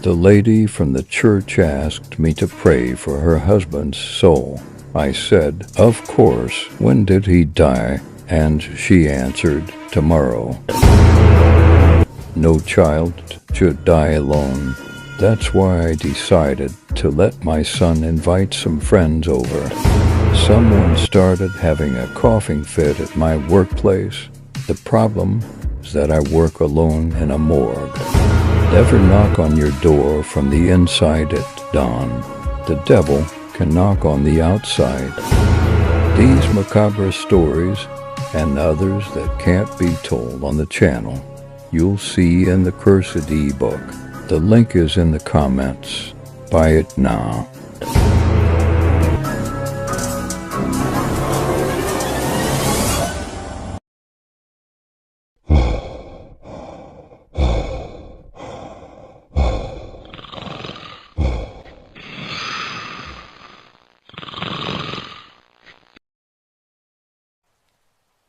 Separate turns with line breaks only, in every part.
The lady from the church asked me to pray for her husband's soul. I said, "Of course, when did he die?" And she answered, "Tomorrow." No child should die alone. That's why I decided to let my son invite some friends over. Someone started having a coughing fit at my workplace. The problem is that I work alone in a morgue. Never knock on your door from the inside at dawn. The devil can knock on the outside. These macabre stories and others that can't be told on the channel, you'll see in the Cursed ebook. The link is in the comments. Buy it now.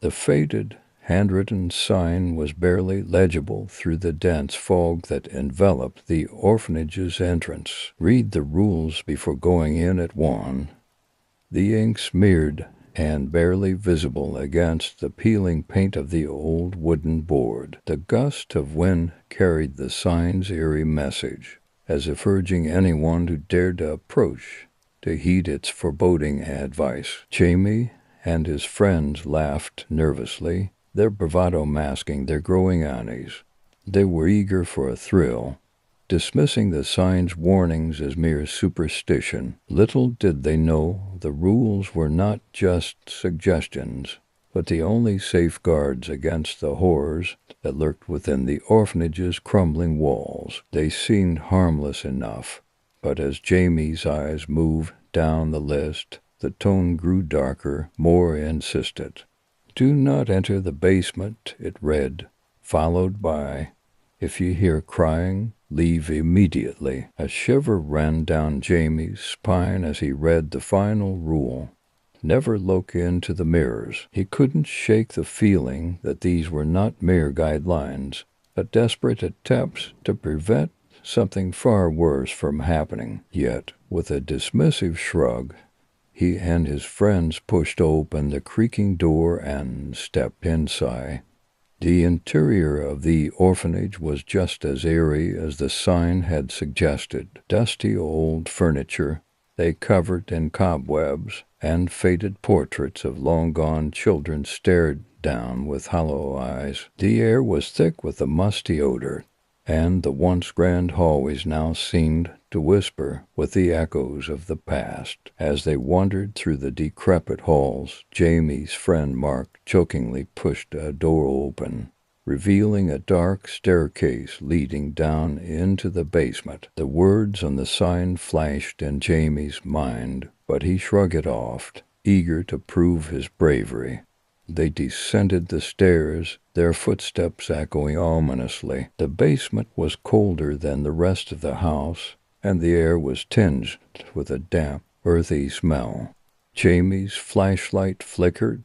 The faded, handwritten sign was barely legible through the dense fog that enveloped the orphanage's entrance. "Read the rules before going in at 1. The ink smeared and barely visible against the peeling paint of the old wooden board. The gust of wind carried the sign's eerie message, as if urging anyone who dared to approach to heed its foreboding advice. Jamie and his friends laughed nervously, their bravado masking their growing unease. They were eager for a thrill, dismissing the sign's warnings as mere superstition. Little did they know the rules were not just suggestions, but the only safeguards against the horrors that lurked within the orphanage's crumbling walls. They seemed harmless enough, but as Jamie's eyes moved down the list, the tone grew darker, more insistent. "Do not enter the basement," it read, followed by, "If you hear crying, leave immediately." A shiver ran down Jamie's spine as he read the final rule. Never look into the mirrors. He couldn't shake the feeling that these were not mere guidelines, but desperate attempts to prevent something far worse from happening. Yet, with a dismissive shrug, he and his friends pushed open the creaking door and stepped inside. The interior of the orphanage was just as eerie as the sign had suggested. Dusty old furniture they covered in cobwebs, and faded portraits of long-gone children stared down with hollow eyes. The air was thick with a musty odor, and the once grand hallways now seemed to whisper with the echoes of the past. As they wandered through the decrepit halls, Jamie's friend Mark jokingly pushed a door open, revealing a dark staircase leading down into the basement. The words on the sign flashed in Jamie's mind, but he shrugged it off, eager to prove his bravery. They descended the stairs, their footsteps echoing ominously. The basement was colder than the rest of the house, and the air was tinged with a damp, earthy smell. Jamie's flashlight flickered,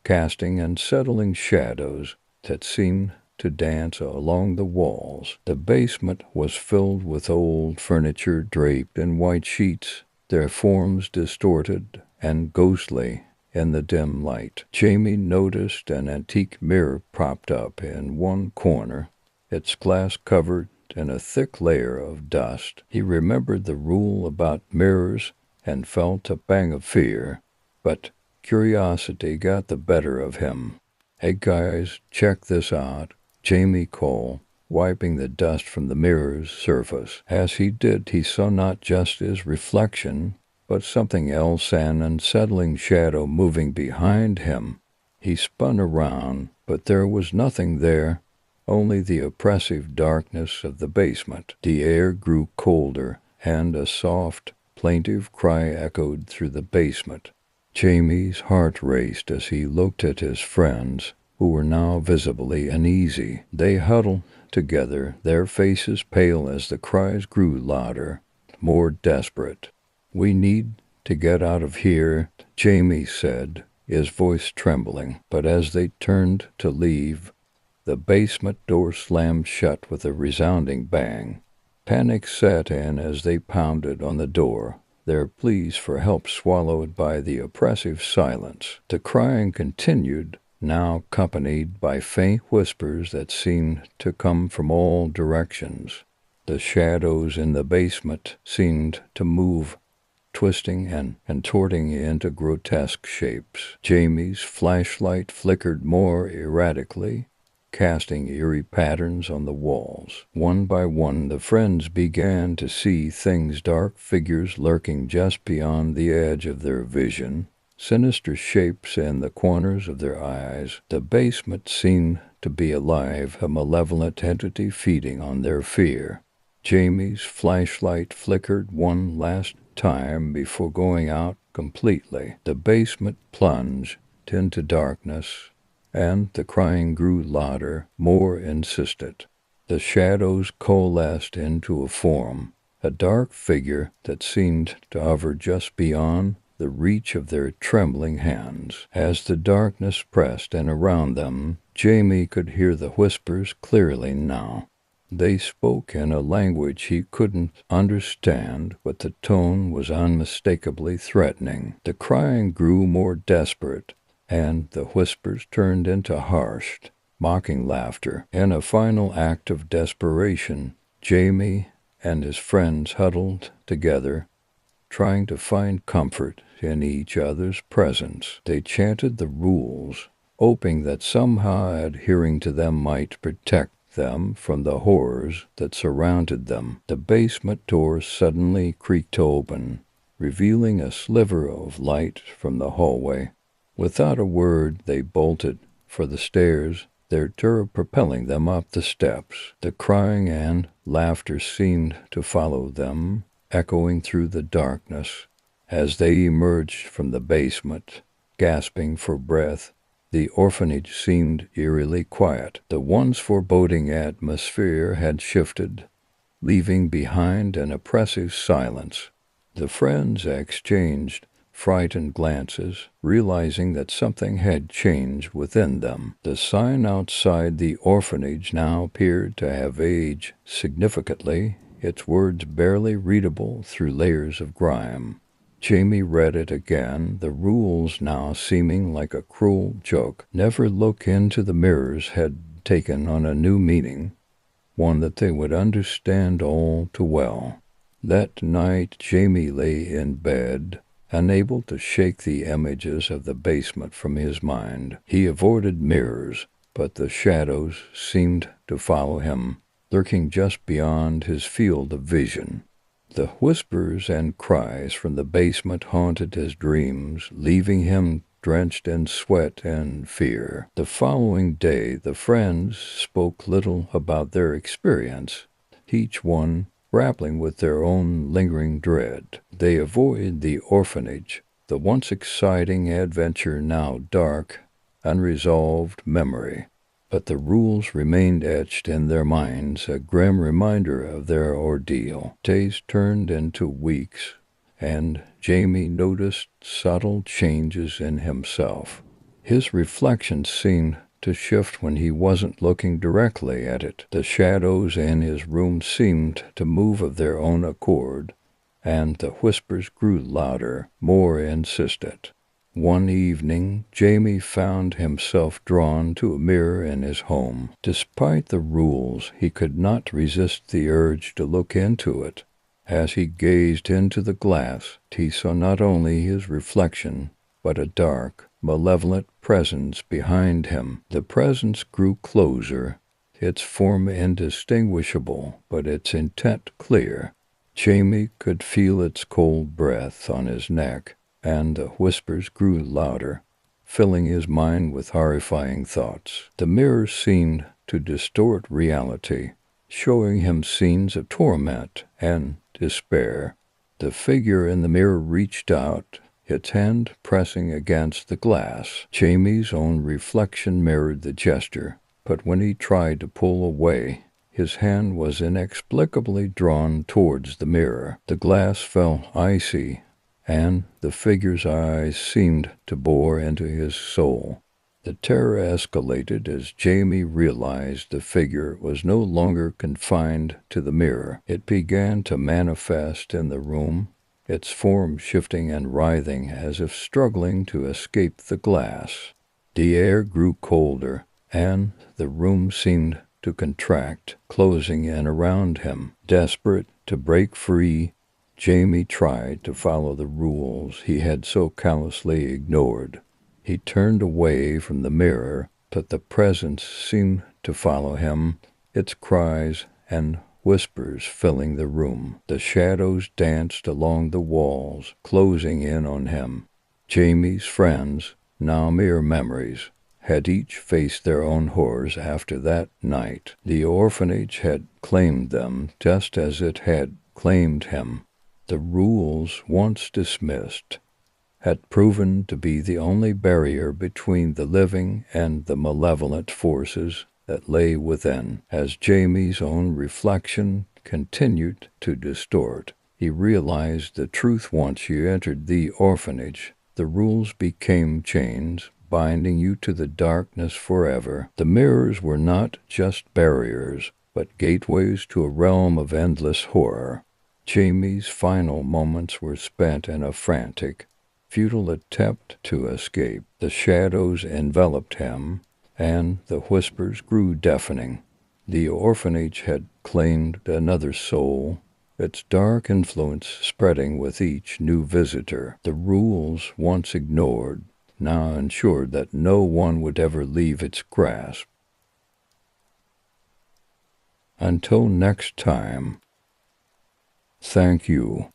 casting unsettling shadows that seemed to dance along the walls. The basement was filled with old furniture draped in white sheets, their forms distorted and ghostly in the dim light. Jamie noticed an antique mirror propped up in one corner, its glass covered in a thick layer of dust. He remembered the rule about mirrors and felt a pang of fear, but curiosity got the better of him. "Hey guys, check this out," Jamie called, wiping the dust from the mirror's surface. As he did, he saw not just his reflection, but something else, an unsettling shadow moving behind him. He spun around, but there was nothing there, only the oppressive darkness of the basement. The air grew colder, and a soft, plaintive cry echoed through the basement. Jamie's heart raced as he looked at his friends, who were now visibly uneasy. They huddled together, their faces pale as the cries grew louder, more desperate. "We need to get out of here," Jamie said, his voice trembling. But as they turned to leave, the basement door slammed shut with a resounding bang. Panic set in as they pounded on the door, their pleas for help swallowed by the oppressive silence. The crying continued, now accompanied by faint whispers that seemed to come from all directions. The shadows in the basement seemed to move, twisting and contorting into grotesque shapes. Jamie's flashlight flickered more erratically, casting eerie patterns on the walls. One by one, the friends began to see things, dark figures lurking just beyond the edge of their vision, sinister shapes in the corners of their eyes. The basement seemed to be alive, a malevolent entity feeding on their fear. Jamie's flashlight flickered one last time before going out completely. The basement plunged into darkness, and the crying grew louder, more insistent. The shadows coalesced into a form, a dark figure that seemed to hover just beyond the reach of their trembling hands. As the darkness pressed in around them, Jamie could hear the whispers clearly now. They spoke in a language he couldn't understand, but the tone was unmistakably threatening. The crying grew more desperate, and the whispers turned into harsh, mocking laughter. In a final act of desperation, Jamie and his friends huddled together, trying to find comfort in each other's presence. They chanted the rules, hoping that somehow adhering to them might protect them from the horrors that surrounded them. The basement door suddenly creaked open, revealing a sliver of light from the hallway. Without a word, they bolted for the stairs, their terror propelling them up the steps. The crying and laughter seemed to follow them, echoing through the darkness. As they emerged from the basement, gasping for breath, the orphanage seemed eerily quiet. The once foreboding atmosphere had shifted, leaving behind an oppressive silence. The friends exchanged frightened glances, realizing that something had changed within them. The sign outside the orphanage now appeared to have aged significantly, its words barely readable through layers of grime. Jamie read it again, the rules now seeming like a cruel joke. Never look into the mirrors had taken on a new meaning, one that they would understand all too well. That night Jamie lay in bed, unable to shake the images of the basement from his mind. He avoided mirrors, but the shadows seemed to follow him, lurking just beyond his field of vision. The whispers and cries from the basement haunted his dreams, leaving him drenched in sweat and fear. The following day, the friends spoke little about their experience, each one grappling with their own lingering dread. They avoided the orphanage, the once exciting adventure now dark, unresolved memory. But the rules remained etched in their minds, a grim reminder of their ordeal. Days turned into weeks, and Jamie noticed subtle changes in himself. His reflections seemed to shift when he wasn't looking directly at it. The shadows in his room seemed to move of their own accord, and the whispers grew louder, more insistent. One evening, Jamie found himself drawn to a mirror in his home. Despite the rules, he could not resist the urge to look into it. As he gazed into the glass, he saw not only his reflection, but a dark, malevolent presence behind him. The presence grew closer, its form indistinguishable, but its intent clear. Jamie could feel its cold breath on his neck, and the whispers grew louder, filling his mind with horrifying thoughts. The mirror seemed to distort reality, showing him scenes of torment and despair. The figure in the mirror reached out, its hand pressing against the glass. Jamie's own reflection mirrored the gesture, but when he tried to pull away, his hand was inexplicably drawn towards the mirror. The glass felt icy, and the figure's eyes seemed to bore into his soul. The terror escalated as Jamie realized the figure was no longer confined to the mirror. It began to manifest in the room, its form shifting and writhing as if struggling to escape the glass. The air grew colder, and the room seemed to contract, closing in around him. Desperate to break free, Jamie tried to follow the rules he had so callously ignored. He turned away from the mirror, but the presence seemed to follow him, its cries and whispers filling the room. The shadows danced along the walls, closing in on him. Jamie's friends, now mere memories, had each faced their own horrors after that night. The orphanage had claimed them just as it had claimed him. The rules, once dismissed, had proven to be the only barrier between the living and the malevolent forces that lay within. As Jamie's own reflection continued to distort, he realized the truth. Once you entered the orphanage, the rules became chains, binding you to the darkness forever. The mirrors were not just barriers, but gateways to a realm of endless horror. Jamie's final moments were spent in a frantic, futile attempt to escape. The shadows enveloped him, and the whispers grew deafening. The orphanage had claimed another soul, its dark influence spreading with each new visitor. The rules, once ignored, now ensured that no one would ever leave its grasp. Until next time, thank you